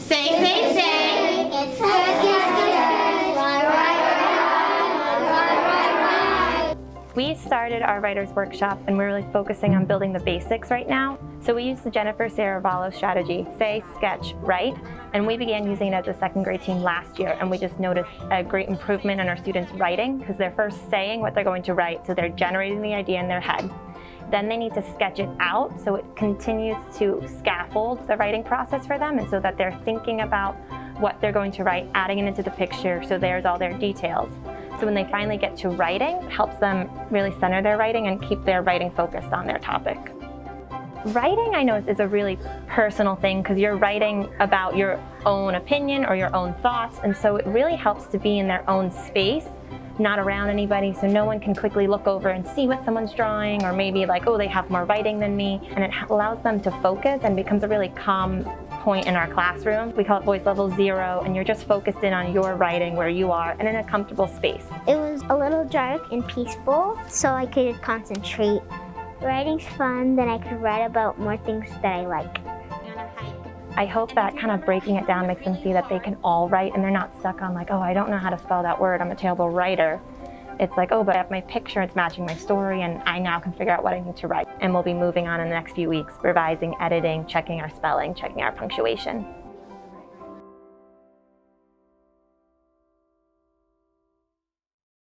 Say. It's right. We started our writer's workshop and we're really focusing on building the basics right now. So we used the Jennifer Serravallo strategy, say, sketch, write, and we began using it as a second grade team last year, and we just noticed a great improvement in our students' writing because they're first saying what they're going to write, so they're generating the idea in their head. Then they need to sketch it out, so it continues to scaffold the writing process for them, and so that they're thinking about what they're going to write, adding it into the picture, so there's all their details. So when they finally get to writing, it helps them really center their writing and keep their writing focused on their topic. Writing, I know, is a really personal thing because you're writing about your own opinion or your own thoughts, and so it really helps to be in their own space, not around anybody, so no one can quickly look over and see what someone's drawing, or maybe like, oh, they have more writing than me, and it allows them to focus and becomes a really calm point in our classroom. We call it voice level 0, and you're just focused in on your writing where you are and in a comfortable space. It was a little dark and peaceful, so I could concentrate. Writing's fun, then I could write about more things that I like. I hope that kind of breaking it down makes them see that they can all write and they're not stuck on like, oh, I don't know how to spell that word, I'm a terrible writer. It's like, oh, but I have my picture, it's matching my story, and I now can figure out what I need to write. And we'll be moving on in the next few weeks, revising, editing, checking our spelling, checking our punctuation.